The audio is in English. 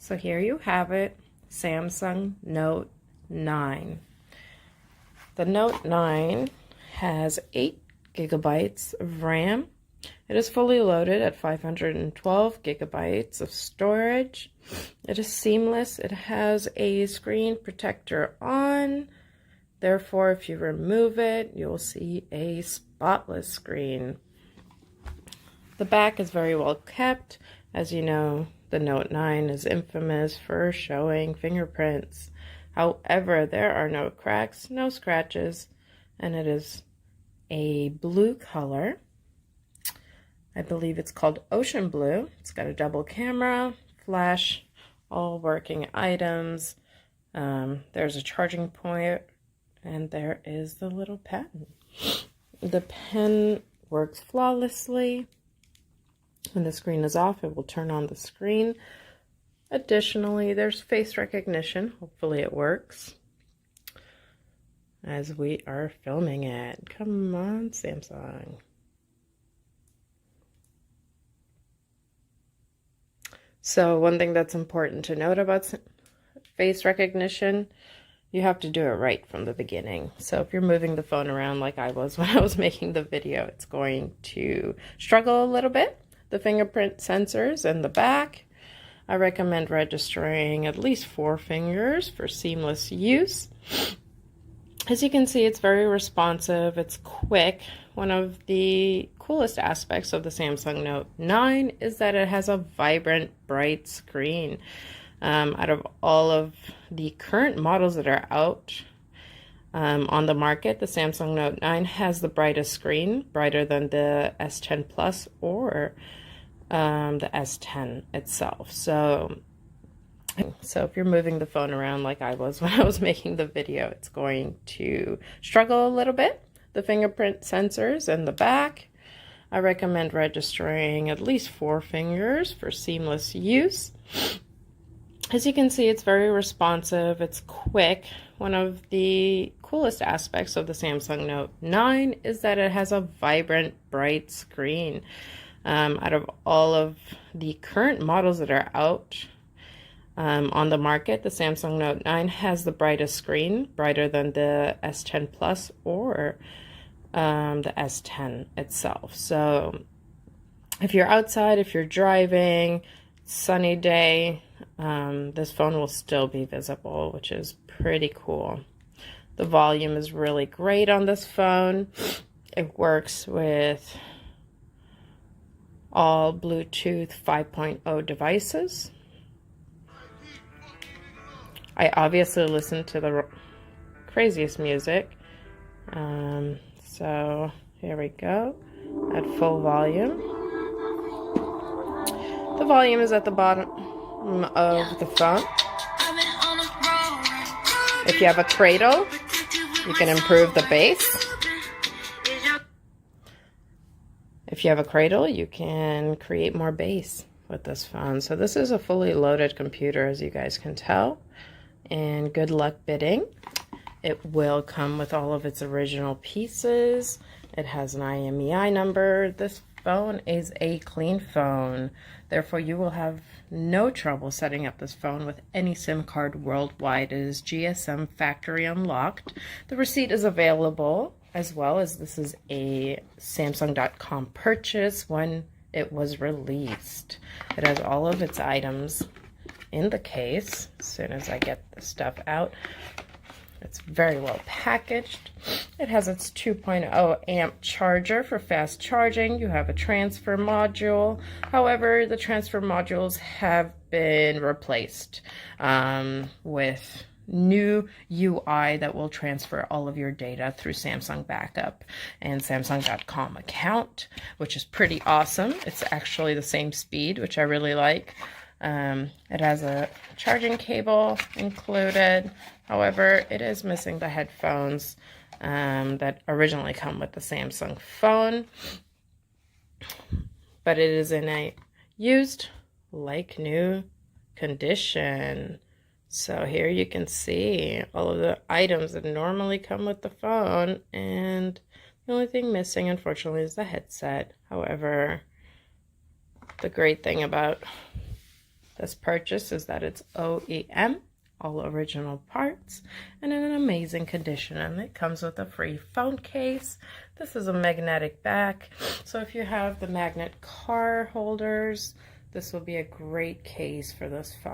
So here you have it, Samsung Note 9. The Note 9 has 8 gigabytes of RAM. It is fully loaded at 512 gigabytes of storage. It is seamless. It has a screen protector on. Therefore, if you remove it, you'll see a spotless screen. The back is very well kept. As you know, the Note 9 is infamous for showing fingerprints. However, there are no cracks, no scratches, and it is a blue color. I believe it's called Ocean Blue. It's got a double camera, flash, all working items. There's a charging point, and there is the little pen. The pen works flawlessly. When the screen is off, it will turn on the screen. Additionally, there's face recognition. Hopefully it works as we are filming it. Come on, Samsung. So one thing that's important to note about face recognition, you have to do it right from the beginning. So if you're moving the phone around like I was when I was making the video, it's going to struggle a little bit. The fingerprint sensors in the back, I recommend registering at least 4 fingers for seamless use. As you can see, it's very responsive, it's quick. One of the coolest aspects of the Samsung Note 9 is that it has a vibrant, bright screen. Out of all of the current models that are out on the market, the Samsung Note 9 has the brightest screen, brighter than the S10 Plus or the S10 itself. So if you're moving the phone around like I was when I was making the video, it's going to struggle a little bit. The fingerprint sensors in the back, I recommend registering at least 4 fingers for seamless use. As you can see, it's very responsive, it's quick. One of the coolest aspects of the Samsung Note 9 is that it has a vibrant, bright screen. Out of all of the current models that are out on the market, the Samsung Note 9 has the brightest screen, brighter than the S10 Plus or the S10 itself. So if you're outside, if you're driving, sunny day, this phone will still be visible, which is pretty cool. The volume is really great on this phone. It works with all Bluetooth 5.0 devices. I obviously listen to the craziest music. So here we go at full volume. The volume is at the bottom of the phone. If you have a cradle, you can improve the bass. If you have a cradle, you can create more bass with this phone. So this is a fully loaded computer, as you guys can tell. And good luck bidding. It will come with all of its original pieces. It has an IMEI number. This phone is a clean phone. Therefore, you will have no trouble setting up this phone with any SIM card worldwide. It is GSM factory unlocked. The receipt is available, as well as this is a Samsung.com purchase when it was released. It has all of its items in the case. As soon as I get the stuff out, it's very well packaged. It has its 2.0 amp charger for fast charging. You have a transfer module. However, the transfer modules have been replaced with new UI that will transfer all of your data through Samsung Backup and Samsung.com account, which is pretty awesome. It's actually the same speed, which I really like. It has a charging cable included. However, it is missing the headphones that originally come with the Samsung phone. But it is in a used, like new condition. So here you can see all of the items that normally come with the phone, and the only thing missing, unfortunately, is the headset. However, the great thing about this purchase is that it's OEM, all original parts, and in an amazing condition. And it comes with a free phone case. This is a magnetic back, so if you have the magnet car holders, this will be a great case for this phone.